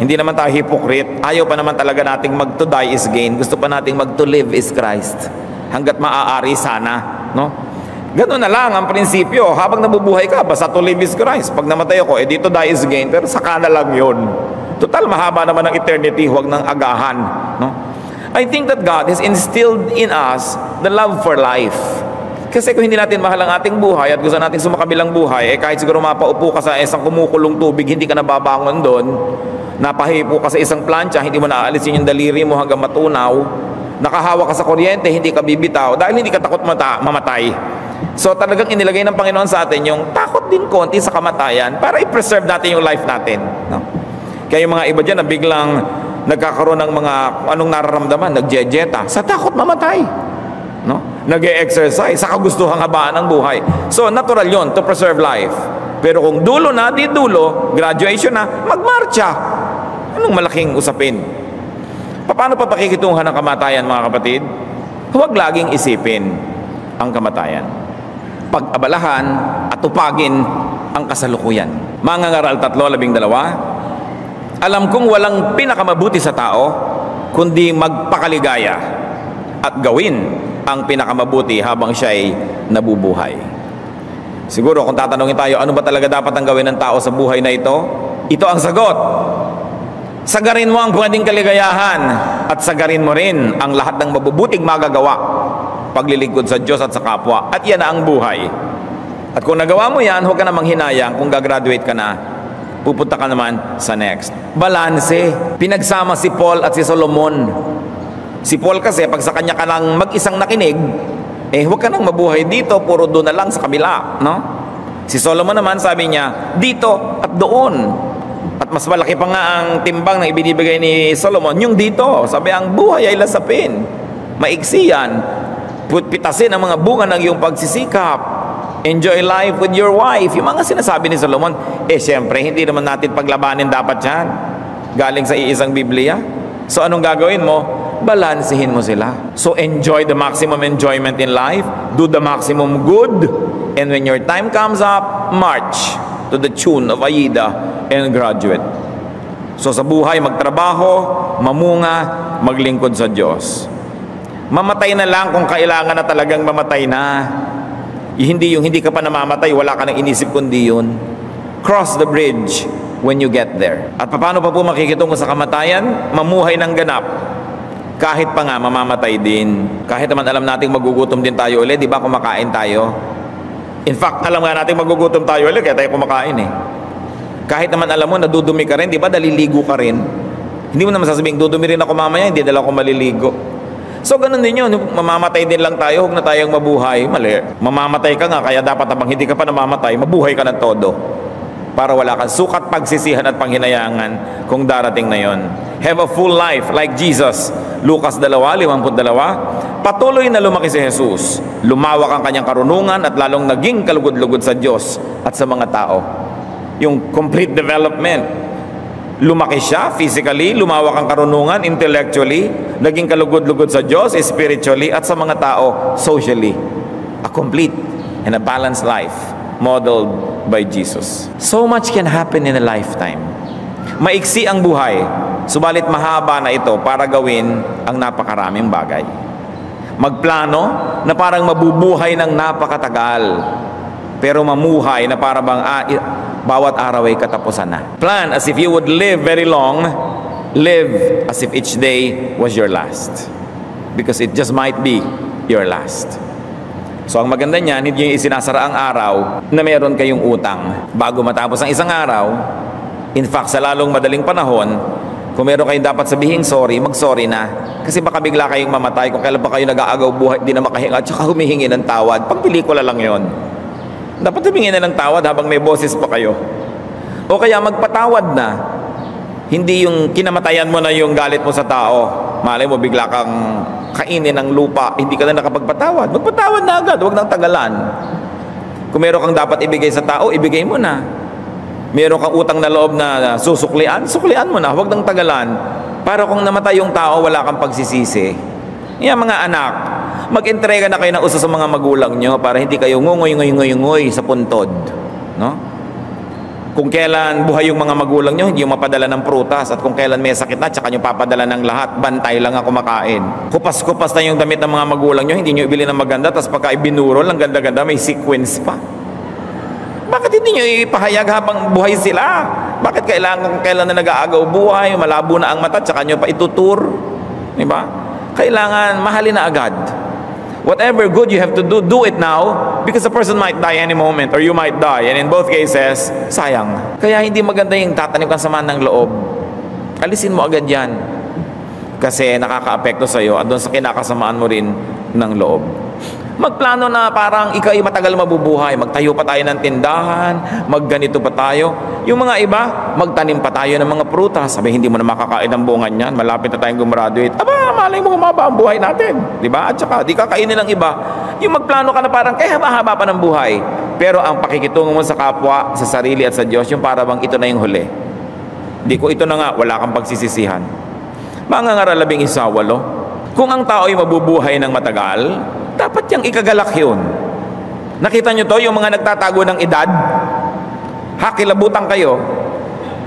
hindi naman tayo hypocrite. Ayaw pa naman talaga nating mag-to die is gain. Gusto pa nating mag-to live is Christ. Hanggat maaari sana, no? Ganun na lang ang prinsipyo. Habang nabubuhay ka, basta to live is Christ. Pag namatay ako, dito die is gain. Pero saka na lang yun. Total, mahaba naman ang eternity. Huwag nang agahan, no? I think that God has instilled in us the love for life. Kasi kung hindi natin mahal ang ating buhay at gusto natin sumakabilang buhay, kahit siguro mapaupo ka sa isang kumukulong tubig, hindi ka nababangon doon, napahipo ka sa isang plancha, hindi mo naaalisin yung daliri mo hanggang matunaw, nakahawa ka sa kuryente, hindi ka bibitaw, dahil hindi ka takot mamatay. So talagang inilagay ng Panginoon sa atin yung takot din konti sa kamatayan para i-preserve natin yung life natin, no? Kaya yung mga iba dyan na biglang nagkakaroon ng mga anong nararamdaman, nagjejeta, sa takot mamatay, no? Nag-e-exercise sa kagustuhang habaan ng buhay. So natural yon to preserve life. Pero kung dulo na, di dulo, graduation na, magmarcha. Anong malaking usapin? Paano pa pakikitungan ng kamatayan, mga kapatid? Huwag laging isipin ang kamatayan. Pag-abalahan at tupagin ang kasalukuyan. Mangangaral 3:12. Alam kong walang pinakamabuti sa tao, kundi magpakaligaya at gawin ang pinakamabuti habang siya'y nabubuhay. Siguro kung tatanungin tayo, ano ba talaga dapat ang gawin ng tao sa buhay na ito? Ito ang sagot. Sagarin mo ang pwedeng kaligayahan at sagarin mo rin ang lahat ng mabubuting magagawa. Paglilingkod sa Diyos at sa kapwa. At yan na ang buhay. At kung nagawa mo yan, huwag ka namang hinayang kung gagraduate ka na. Pupunta ka naman sa next. Balanse. Pinagsama si Paul at si Solomon. Si Paul kasi, pag sa kanya ka lang mag-isang nakinig, huwag ka nang mabuhay dito, puro doon na lang sa kabila, no? Si Solomon naman, sabi niya, dito at doon. At mas malaki pa nga ang timbang na ibinibigay ni Solomon, yung dito. Sabi, ang buhay ay lasapin. Maiksi yan. Pitasin ang mga bunga ng iyong pagsisikap. Enjoy life with your wife. Yung mga sinasabi ni Solomon, siyempre, hindi naman natin paglabanin dapat yan. Galing sa iisang Biblia. So, anong gagawin mo? Balansihin mo sila. So enjoy the maximum enjoyment in life, do the maximum good, and when your time comes up, march to the tune of Aida and graduate. So sa buhay, magtrabaho, mamunga, maglingkod sa Diyos. Mamatay na lang kung kailangan na talagang mamatay na. Hindi yung hindi ka pa namamatay, wala ka nang inisip kundi yun. Cross the bridge when you get there. At paano pa po makikitungo sa kamatayan? Mamuhay ng ganap. Kahit pa nga mamamatay din. Kahit naman alam nating magugutom din tayo ulit, di ba, kumakain tayo. In fact, alam nga nating magugutom tayo ulit, kaya tayo kumakain Kahit naman alam mo, nadudumi ka rin, di ba, daliligo ka rin. Hindi mo naman sasabing, dudumi rin ako mamaya, hindi dala ako maliligo. So, ganun din yun, mamamatay din lang tayo, huwag na tayong mabuhay. Mali. Mamamatay ka nga, kaya dapat habang hindi ka pa namamatay, mabuhay ka ng todo. Para wala kang sukat, pagsisihan at panghinayangan kung darating na yon. Have a full life like Jesus. Lucas 2:52. Patuloy na lumaki si Jesus. Lumawak ang kanyang karunungan at lalong naging kalugod-lugod sa Diyos at sa mga tao. Yung complete development. Lumaki siya physically, lumawak ang karunungan intellectually, naging kalugod-lugod sa Diyos spiritually at sa mga tao socially. A complete and a balanced life modeled by Jesus. So much can happen in a lifetime. Maiksi ang buhay, subalit mahaba na ito para gawin ang napakaraming bagay. Magplano na parang mabubuhay ng napakatagal, pero mamuhay na para bang bawat araw ay katapusan na. Plan as if you would live very long, live as if each day was your last. Because it just might be your last. So ang maganda niyan, hindi yung isinasara ang araw na meron kayong utang. Bago matapos ang isang araw, in fact, sa lalong madaling panahon, kung meron kayong dapat sabihin sorry, mag-sorry na. Kasi baka bigla kayong mamatay kung kailan pa kayo nag-aagaw buhay, di na makahinga, at saka humihingi ng tawad. Pag pelikula lang yon. Dapat humingi na ng tawad habang may boses pa kayo. O kaya magpatawad na. Hindi yung kinamatayan mo na yung galit mo sa tao. Malay mo, bigla kang kainin ng lupa, hindi ka na nakapagpatawad. Magpatawad na agad, huwag nang tagalan. Kung meron kang dapat ibigay sa tao, ibigay mo na. Meron kang utang na loob na susuklian, suklian mo na, huwag nang tagalan. Para kung namatay yung tao, wala kang pagsisisi. Yan mga anak, mag-entrega na kayo ng uso sa mga magulang nyo para hindi kayo ngungoy sa puntod. No? Kung kailan buhay yung mga magulang nyo, hindi yung mapadala ng prutas. At kung kailan may sakit na, tsaka nyo papadala ng lahat. Bantay lang ako kumakain. Kupas-kupas na yung damit ng mga magulang nyo, hindi nyo ibili ng maganda. Tapos pagka ibinurol, ang ganda-ganda, may sequence pa. Bakit hindi nyo ipahayag habang buhay sila? Bakit kailangan kung kailan na nag-aagaw buhay, malabo na ang mata, tsaka nyo pa itutur? Diba? Kailangan mahalin na agad. Whatever good you have to do, do it now, because the person might die any moment or you might die, and in both cases, sayang. Kaya hindi maganda yung tatanim kang sama ng loob. Alisin mo agad yan kasi nakaka-apekto sa'yo at doon sa kinakasamaan mo rin ng loob. Magplano na parang ikaw ay matagal mabubuhay, magtayo pa tayo ng tindahan, magganito pa tayo. Yung mga iba, magtanim pa tayo ng mga prutas. Sabi, hindi mo na makakain ang bungan yan, malapit na tayong gumraduate. Aba, malay mo humaba ang buhay natin, di ba? At saka, di kakainin ng iba. Yung magplano ka na parang kaya mahaba pa ng buhay. Pero ang pakikitungo mo sa kapwa, sa sarili at sa Diyos, yung para bang ito na yung huli. Di ko ito na nga, wala kang pagsisisihan. Mga ngaralabing 1:8. Kung ang tao ay mabubuhay ng matagal, dapat yang ikagalak yun. Nakita nyo to, yung mga nagtatago ng edad? Hakilabutan kayo.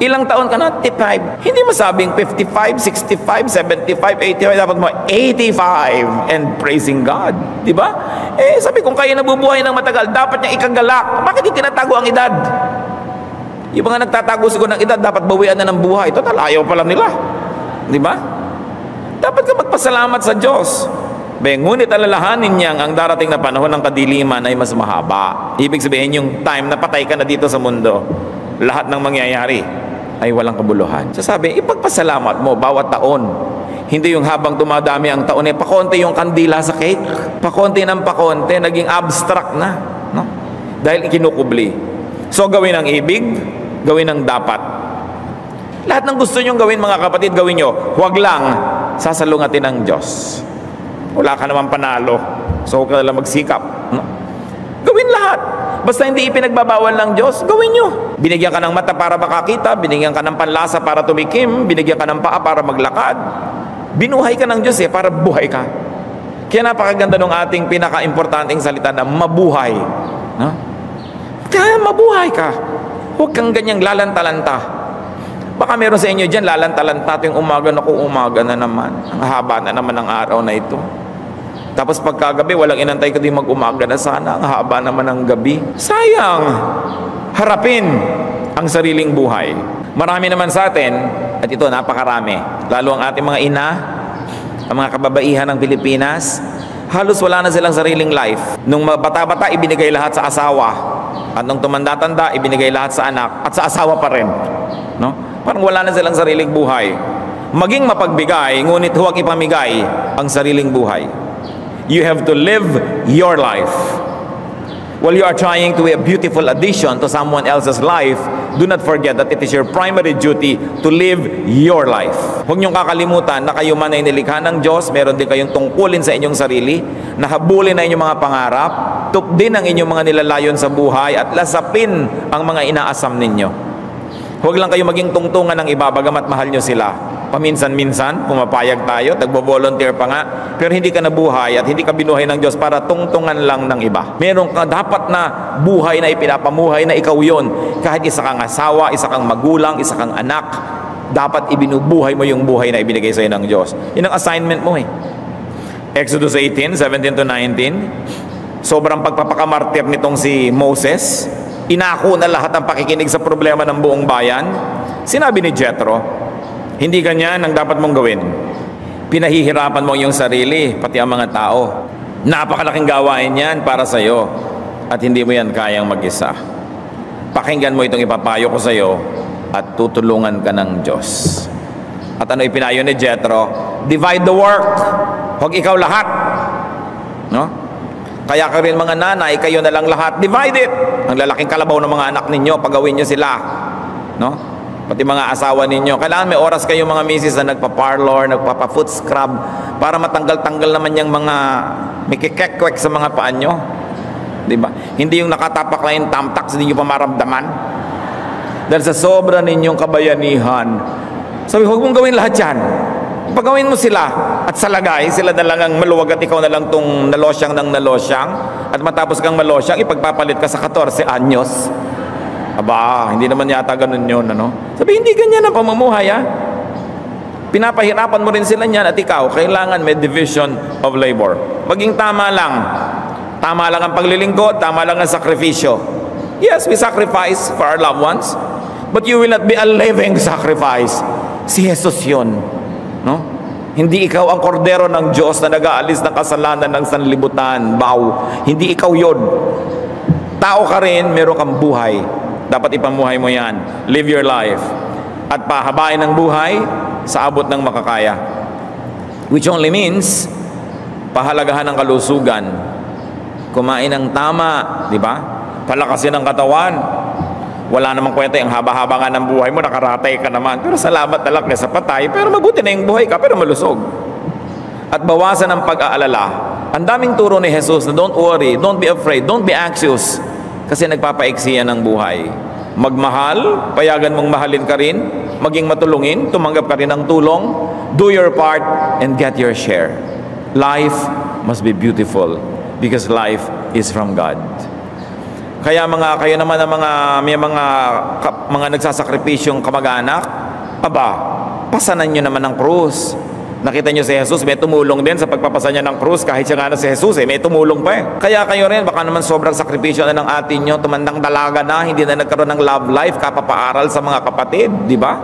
Ilang taon ka na? 55. Hindi masabing 55, 65, 75, 85. Dapat mo 85 and praising God. Diba? Sabi kung kayo nabubuhay ng matagal, dapat niyang ikagalak. Bakit hindi tinatago ang edad? Yung mga nagtatago siguro ng edad, dapat bawian na ng buhay. Total, ayaw pala nila. Diba? Dapat ka magpasalamat sa Diyos. Ngunit alalahanin niyang ang darating na panahon ng kadiliman ay mas mahaba. Ibig sabihin yung time na patay ka na dito sa mundo, lahat ng mangyayari ay walang kabuluhan. So sabi, ipagpasalamat mo bawat taon. Hindi yung habang dumadami ang taon, pakonti yung kandila sa cake. Pakonti ng pakonti, naging abstract na. No? Dahil ikinukubli. So gawin ang ibig, gawin ang dapat. Lahat ng gusto nyong gawin mga kapatid, gawin nyo. Huwag lang sasalungatin ng Diyos. Wala ka naman panalo. So, huwag ka nalang magsikap. No? Gawin lahat. Basta hindi ipinagbabawal ng Diyos, gawin nyo. Binigyan ka ng mata para makakita, binigyan ka ng panlasa para tumikim, binigyan ka ng paa para maglakad. Binuhay ka ng Diyos para buhay ka. Kaya napakaganda ng ating pinaka-importanting salita na mabuhay. No? Kaya mabuhay ka. Huwag kang ganyang lalanta-lanta. Baka meron sa inyo dyan, lalanta-lanta yung umaga na naman. Ang haba na naman ng araw na ito. Tapos pagkagabi, walang inantay ko din mag-umaga na sana. Ang haba naman ng gabi. Sayang! Harapin ang sariling buhay. Marami naman sa atin, at ito napakarami, lalo ang ating mga ina, ang mga kababaihan ng Pilipinas, halos wala na silang sariling life. Nung bata-bata, ibinigay lahat sa asawa. At nung tumanda-tanda, ibinigay lahat sa anak. At sa asawa pa rin. No? Parang wala na silang sariling buhay. Maging mapagbigay, ngunit huwag ipamigay ang sariling buhay. You have to live your life. While you are trying to be a beautiful addition to someone else's life, do not forget that it is your primary duty to live your life. Huwag niyong kakalimutan na kayo man ay nilikha ng Diyos, meron din kayong tungkulin sa inyong sarili, nahabulin na inyong mga pangarap, tupdin ang inyong mga nilalayon sa buhay, at lasapin ang mga inaasam ninyo. Huwag lang kayo maging tungtungan ng iba, bagamat mahal nyo sila. Paminsan-minsan, pumapayag tayo, nagbo-volunteer pa nga, pero hindi ka nabuhay at hindi ka binuhay ng Diyos para tungtungan lang ng iba. Meron ka dapat na buhay na ipinapamuhay na ikaw yon. Kahit isa kang asawa, isa kang magulang, isa kang anak, dapat ibinubuhay mo yung buhay na ibinigay sa'yo ng Diyos. Yun ang assignment mo Exodus 18:17-19, sobrang pagpapakamartir nitong si Moses, inako na lahat ang pakikinig sa problema ng buong bayan. Sinabi ni Jethro, hindi ganyan ang dapat mong gawin. Pinahihirapan mo yung sarili, pati ang mga tao. Napakalaking gawain yan para sa'yo. At hindi mo yan kayang mag-isa. Pakinggan mo itong ipapayo ko sa'yo at tutulungan ka ng Diyos. At ano ipinayo ni Jethro? Divide the work. Huwag ikaw lahat. No? Kaya ka rin mga nanay, kayo na lang lahat. Divide it. Ang lalaking kalabaw ng mga anak ninyo, pagawin nyo sila. No? Pati mga asawa ninyo. Kailangan may oras kayo mga misis na nagpa-parlor, nagpapa-foot scrub para matanggal-tanggal naman yung mga mikikekwek sa mga paan nyo. Di ba? Hindi yung nakatapak na yung tamtak, hindi nyo pa maramdaman. Dahil sa sobra ninyong kabayanihan, sabi, huwag mong gawin lahat yan. Pagawin mo sila at sa lagay, sila na lang ang maluwag at ikaw na lang tong nalosyang ng nalosyang, at matapos kang malosyang, ipagpapalit ka sa 14 anyos. Aba, hindi naman yata ganun yun, ano? Sabi, hindi ganyan ang pamumuhay, ha? Pinapahirapan mo rin sila niyan, at ikaw, kailangan may division of labor. Maging tama lang. Tama lang ang paglilingkod, tama lang ang sakripisyo. Yes, we sacrifice for our loved ones, but you will not be a living sacrifice. Si Jesus yun. No? Hindi ikaw ang kordero ng Diyos na nag-aalis ng kasalanan ng sanlibutan. Hindi ikaw yun. Tao ka rin, meron kang buhay. Dapat ipamuhay mo yan. Live your life. At pahabain ang buhay sa abot ng makakaya. Which only means, pahalagahan ng kalusugan. Kumain ng tama, di ba? Palakasin ang katawan. Wala namang kwenta, yung haba-haba nga ng buhay mo, nakaratay ka naman. Pero salamat na lang sa patay, pero mabuti na yung buhay ka, pero malusog. At bawasan ang pag-aalala. Ang daming turo ni Jesus na don't worry, don't be afraid, don't be anxious. Kasi nagpapaiksi yan ng buhay. Magmahal, payagan mong mahalin ka rin, maging matulungin, tumanggap ka rin ng tulong, do your part, and get your share. Life must be beautiful because life is from God. Kaya kayo naman ang mga nagsasakripisyong kamag-anak, aba, pasanan nyo naman ang krus. Nakita nyo si Jesus, may tumulong din sa pagpapasa niya ng krus, kahit siya nga na si Jesus, may tumulong pa eh. Kaya kayo rin, baka naman sobrang sakripisyo na ng atin nyo, tumandang dalaga na, hindi na nagkaroon ng love life, kapapaaral sa mga kapatid, di ba?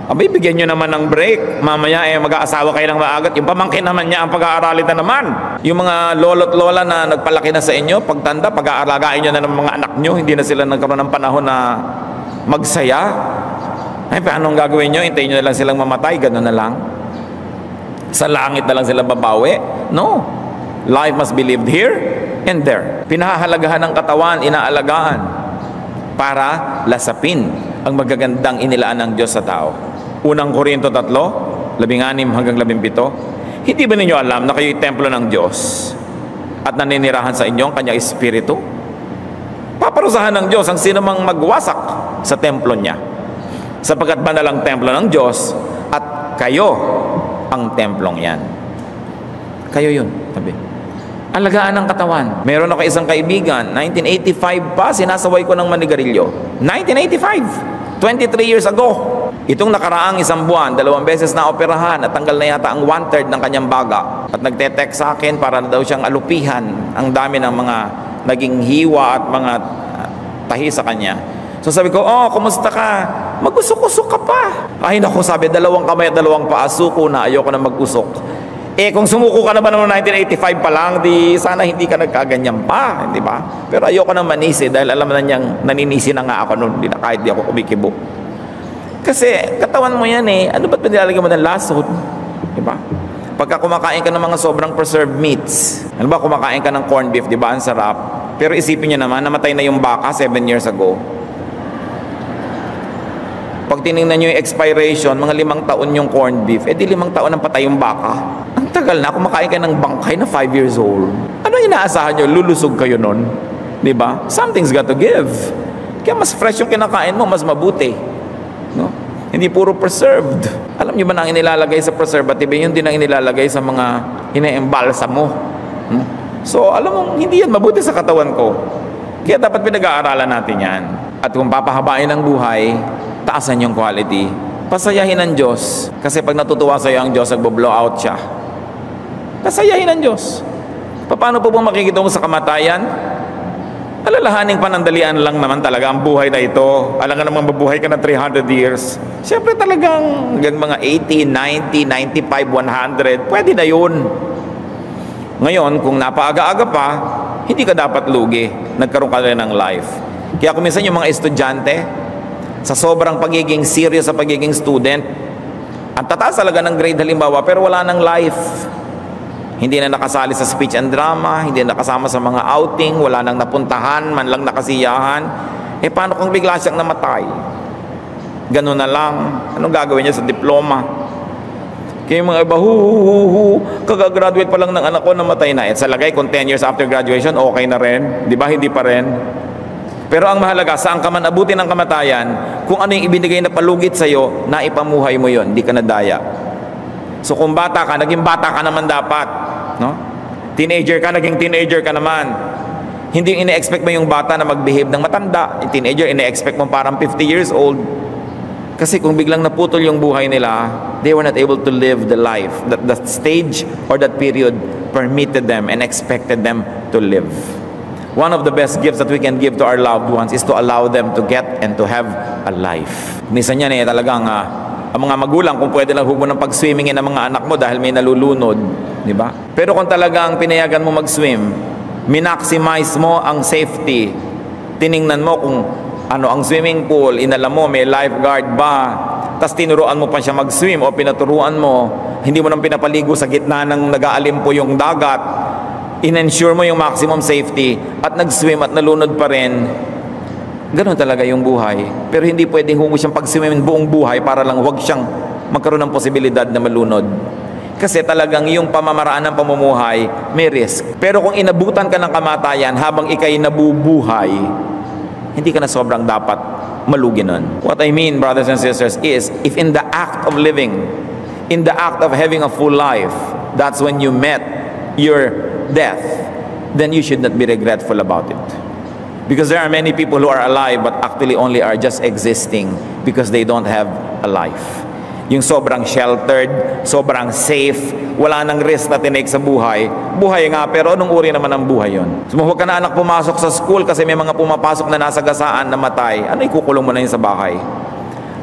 Abay, bigyan nyo naman ng break. Mamaya mag-aasawa kayo ng maagat. Yung pamangkin naman niya ang pag-aaralin na naman. Yung mga lolo't lola na nagpalaki na sa inyo, pagtanda, pag-aaragain nyo na ng mga anak nyo, hindi na sila nagkaroon ng panahon na magsaya. Ay, paano ang gagawin nyo? Hintayin nyo na lang silang mamatay, gano'n na lang. Sa langit na lang sila babawi? No. Life must be lived here and there. Pinahahalagahan ng katawan, inaalagaan para lasapin ang magagandang inilaan ng Diyos sa tao. Unang Korinto 3, 16 hanggang 17. Hindi ba ninyo alam na kayo'y templo ng Diyos at naninirahan sa inyo ang kanyang espiritu? Paparusahan ng Diyos ang sinumang magwasak sa templo niya, sapagkat banal ang templo ng Diyos at kayo ang templong yan. Kayo yun, sabi. Alagaan ng katawan. Meron ako isang kaibigan, 1985 pa, sinasaway ko ng manigarilyo. 1985, 23 years ago. Itong nakaraang isang buwan, 2 beses na operahan at tanggal na yata ang 1/3 ng kanyang baga. At nagte-text sa akin para na daw siyang alupihan. Ang dami ng mga naging hiwa at mga tahi sa kanya. So sabi ko, oh, kumusta ka? Mag-usok-usok ka pa. Ay naku, sabi, 2 kamay at 2 paa, suko na, ayoko na mag-usok. Kung sumuko ka naman noong 1985 pa lang, di sana hindi ka nagkaganyan pa, di ba? Pero ayoko na manisi dahil alam na niyang naninisi na nga ako noon, kahit di ako kumikibo. Kasi katawan mo yan eh. Ano ba't pinilalagyan mo ng lasod? Diba? Pagka kumakain ka ng mga sobrang preserved meats, ano ba, kumakain ka ng corned beef, diba? Ang sarap. Pero isipin nyo naman, namatay na yung baka 7 years ago. Pag tinignan nyo yung expiration, mga 5 taon yung corned beef, di 5 taon ang patay yung baka. Ang tagal na, kumakain ka ng bangkay na 5 years old. Ano inaasahan nyo? Lulusog kayo nun? Diba? Something's got to give. Kaya mas fresh yung kinakain mo, mas mabuti. No? Hindi puro preserved. Alam niyo ba na ang inilalagay sa preservative, yun din ang inilalagay sa mga ine-embalsa mo. So, alam mo, hindi yan mabuti sa katawan ko. Kaya dapat pinag-aaralan natin yan. At kung papahabain ang buhay, taasan yung quality. Pasayahin ang Diyos. Kasi pag natutuwa sa'yo ang Diyos, nagbo-blow out siya. Pasayahin ang Diyos. Paano po bang makikitungo sa kamatayan? Alalahaning panandalian lang naman talaga ang buhay na ito. Alam nga naman mabuhay ka na 300 years. Siyempre talagang hanggang mga 80, 90, 95, 100, pwede na yun. Ngayon, kung napaaga-aga pa, hindi ka dapat lugi. Nagkaroon ka rin ng life. Kaya kung minsan yung mga estudyante, sa sobrang pagiging serious sa pagiging student, ang tataas talaga ng grade halimbawa, pero wala ng life. Hindi na nakasali sa speech and drama, hindi na nakasama sa mga outing, wala nang napuntahan, man lang nakasiyahan. Paano kung bigla siyang namatay? Ganun na lang. Anong gagawin niya sa diploma? Kaya yung mga iba, kagagraduate pa lang ng anak ko, namatay na. At sa lagay, kung 10 years after graduation, okay na rin. Di ba? Hindi pa rin. Pero ang mahalaga, saan ka man abutin ng kamatayan, kung ano yung ibinigay na palugit sa'yo, naipamuhay mo yon, hindi ka nadaya. So kung bata ka, naging bata ka naman dapat. No? Teenager ka, naging teenager ka naman. Hindi ine-expect mo yung bata na mag-behave ng matanda. Yung teenager, ine-expect mo parang 50 years old. Kasi kung biglang naputol yung buhay nila, they were not able to live the life that the stage or that period permitted them and expected them to live. One of the best gifts that we can give to our loved ones is to allow them to get and to have a life. Minsan yan talagang ang mga magulang, kung pwede lang huwag mo ng pag-swimmingin ng mga anak mo dahil may nalulunod, di ba? Pero kung talagang pinayagan mo mag-swim, minaximize mo ang safety, tiningnan mo kung ano ang swimming pool, inalam mo may lifeguard ba, tas tinuruan mo pa siya mag-swim o pinaturuan mo, hindi mo nang pinapaligo sa gitna ng nag-aalimpo yung dagat, in-ensure mo yung maximum safety at nag-swim at nalunod pa rin. Ganun talaga yung buhay. Pero hindi pwedeng humo siyang pag-swim buong buhay para lang huwag siyang magkaroon ng posibilidad na malunod. Kasi talagang yung pamamaraan ng pamumuhay may risk. Pero kung inabutan ka ng kamatayan habang ikay nabubuhay, hindi ka na sobrang dapat malugi nun. What I mean, brothers and sisters, is if in the act of living, in the act of having a full life, that's when you met your death, then you should not be regretful about it. Because there are many people who are alive but actually only are just existing because they don't have a life. Yung sobrang sheltered, sobrang safe, wala nang risk na tinake sa buhay. Buhay nga, pero anong uri naman ng buhay yon? So, huwag ka na anak pumasok sa school kasi may mga pumapasok na nasa gasaan na matay. Ano, ikukulong mo na yun sa bahay?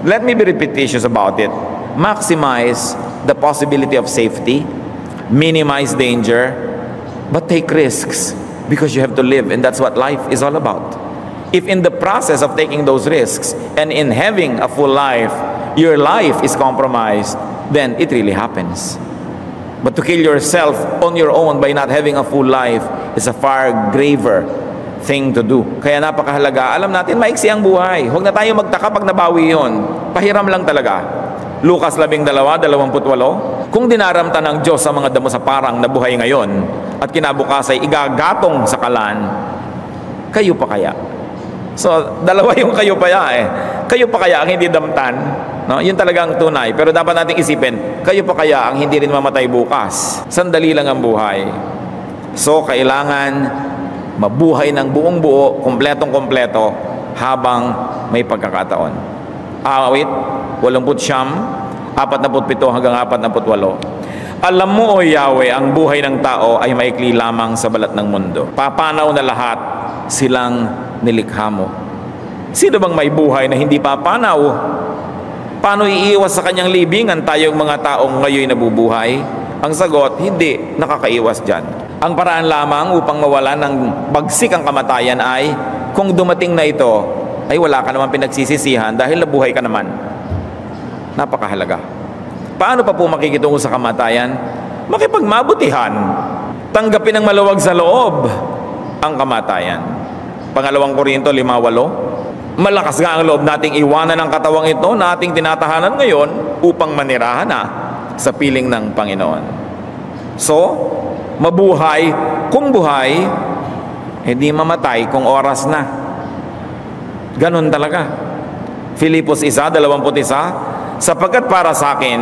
Let me be repetitious about it. Maximize the possibility of safety, minimize danger, but take risks. Because you have to live, and that's what life is all about. If in the process of taking those risks and in having a full life, your life is compromised, then it really happens. But to kill yourself on your own by not having a full life is a far graver thing to do. Kaya napakahalaga, alam natin, maiksi ang buhay. Huwag na tayo magtaka pag nabawi yun. Pahiram lang talaga. Lucas 12:28, kung dinaramtan ng Diyos sa mga damo sa parang na buhay ngayon at kinabukas ay igagatong sa kalan, kayo pa kaya? So, dalawa yung kayo pa kaya Kayo pa kaya ang hindi damtan? No? Yun talagang tunay. Pero dapat nating isipin, kayo pa kaya ang hindi rin mamatay bukas? Sandali lang ang buhay. So, kailangan mabuhay ng buong buo, kumpletong-kumpleto habang may pagkakataon. Awit 89, 47 hanggang 48. Alam mo, O Yahweh, ang buhay ng tao ay maikli lamang sa balat ng mundo. Papanaw na lahat silang nilikha mo. Sino bang may buhay na hindi papanaw? Paano iiwas sa kanyang libingan tayong mga taong ngayon nabubuhay? Ang sagot, hindi nakakaiwas dyan. Ang paraan lamang upang mawala ng bagsik ang kamatayan ay kung dumating na ito, ay wala ka naman pinagsisisihan dahil nabuhay ka naman. Napakahalaga. Paano pa po makikitungo sa kamatayan? Makipagmabutihan. Tanggapin ng maluwag sa loob ang kamatayan. Pangalawang Korinto 5:8, malakas nga ang loob nating iwanan ang katawang ito na ating tinatahanan ngayon upang manirahan na sa piling ng Panginoon. So, mabuhay kung buhay, hindi mamatay kung oras na. Ganun talaga. Filipos 1:21, sapagkat para sa akin,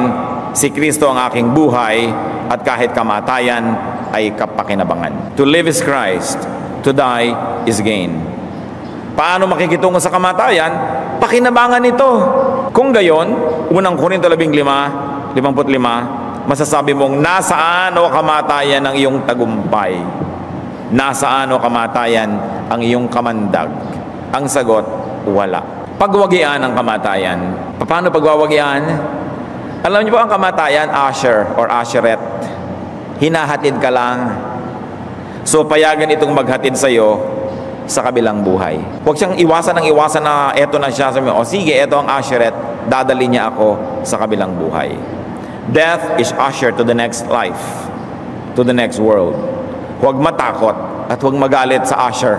si Kristo ang aking buhay at kahit kamatayan ay kapakinabangan. To live is Christ, to die is gain. Paano makikitungo sa kamatayan? Pakinabangan ito. Kung gayon, unang Korinto 15:55, masasabi mong nasaan o kamatayan ang iyong tagumpay? Nasaan o kamatayan ang iyong kamandag? Ang sagot, wala. Pagwagian ang kamatayan. Paano pagwawagian? Alam niyo po ang kamatayan, usher or usherette. Hinahatid ka lang. So payagan itong maghatid sa iyo sa kabilang buhay. Huwag siyang iwasan na eto na siya. Sabi mo, o sige, eto ang usherette, dadali niya ako sa kabilang buhay. Death is usher to the next life, to the next world. Huwag matakot at huwag magalit sa usher.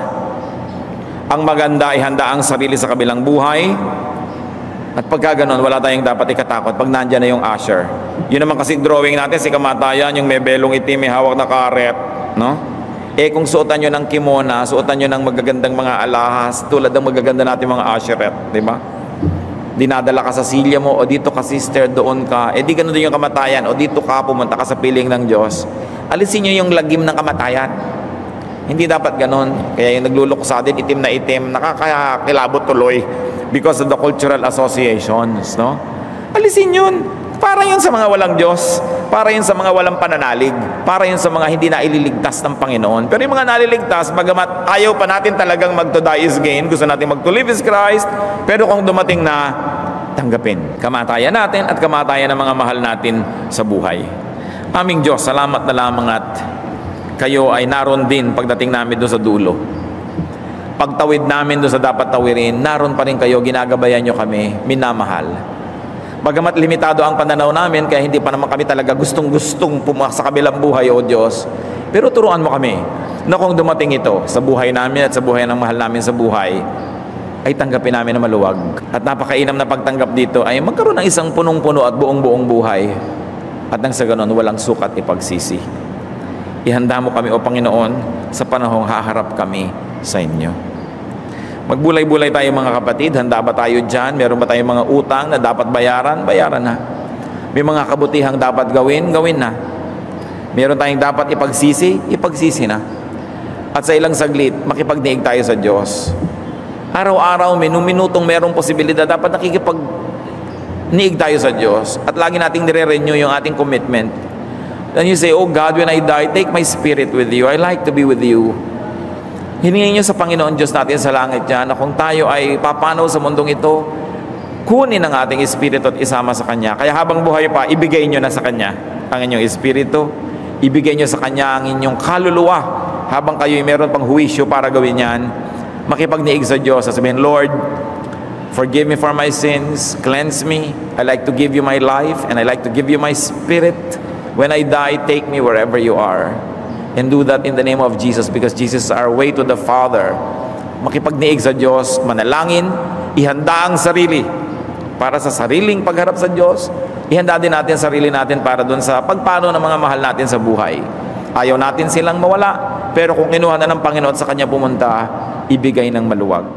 Ang maganda ay handa ang sarili sa kabilang buhay At pagka ganun, wala tayong dapat ikatakot pag nandyan na yung usher. Yun naman kasi drawing natin, si kamatayan, yung may belong itim, may hawak na karet, no? Kung suotan nyo ng kimona, suotan nyo ng magagandang mga alahas, tulad ng magaganda natin mga usherette, di ba? Dinadala ka sa silya mo, o dito ka sister, doon ka. Di ganun din yung kamatayan, o dito ka, pumunta ka sa piling ng Diyos. Alisin nyo yung lagim ng kamatayan. Hindi dapat ganun. Kaya yung nagluluksa din, itim na itim, nakakakilabot tuloy because of the cultural associations, no? Alisin yun. Para yun sa mga walang Diyos. Para yun sa mga walang pananalig. Para yun sa mga hindi na ililigtas ng Panginoon. Pero yung mga naliligtas, bagamat ayaw pa natin talagang mag-to die is gain, gusto natin mag-to live is Christ, pero kung dumating na, tanggapin. Kamatayan natin at kamatayan ng mga mahal natin sa buhay. Aming Diyos, salamat na lamang at kayo ay naroon din pagdating namin doon sa dulo. Pagtawid namin doon sa dapat tawirin, naroon pa rin kayo, ginagabayan nyo kami, minamahal. Bagamat limitado ang pananaw namin, kaya hindi pa naman kami talaga gustong-gustong pumasok sa kabilang buhay, O Diyos. Pero turuan mo kami na kung dumating ito sa buhay namin at sa buhay ng mahal namin sa buhay, ay tanggapin namin na maluwag. At napakainam na pagtanggap dito ay magkaroon ng isang punong-puno at buong-buong buhay. At nang sa ganon, walang sukat ipagsisi. Ihanda mo kami, O Panginoon, sa panahong haharap kami sa inyo. Magbulay-bulay tayo mga kapatid, handa ba tayo dyan? Meron ba tayong mga utang na dapat bayaran? Bayaran na. May mga kabutihang dapat gawin? Gawin na. Meron tayong dapat ipagsisi? Ipagsisi na. At sa ilang saglit, makipagdiig tayo sa Diyos. Araw-araw, minutong merong posibilidad, dapat nakikipagniig tayo sa Diyos. At lagi nating nire-renew yung ating commitment. Then you say, Oh God, when I die, take my spirit with you. I like to be with you. Hiningin nyo sa Panginoon Diyos natin sa langit yan na kung tayo ay papanaw sa mundong ito, kunin ang ating espiritu at isama sa Kanya. Kaya habang buhay pa, ibigay nyo na sa Kanya ang inyong espiritu, ibigay nyo sa Kanya ang inyong kaluluwa. Habang kayo'y meron pang huwisyo para gawin yan, makipagniig sa Diyos, sasabihin, Lord, forgive me for my sins, cleanse me, I like to give you my life, and I like to give you my spirit. When I die, take me wherever you are. And do that in the name of Jesus, because Jesus is our way to the Father. Makipagniig sa Diyos, manalangin, ihanda ang sarili para sa sariling pagharap sa Diyos. Ihanda din natin sarili natin para dun sa pagpano ng mga mahal natin sa buhay. Ayaw natin silang mawala, pero kung kinuha na ng Panginoon sa Kanya pumunta, ibigay ng maluwag.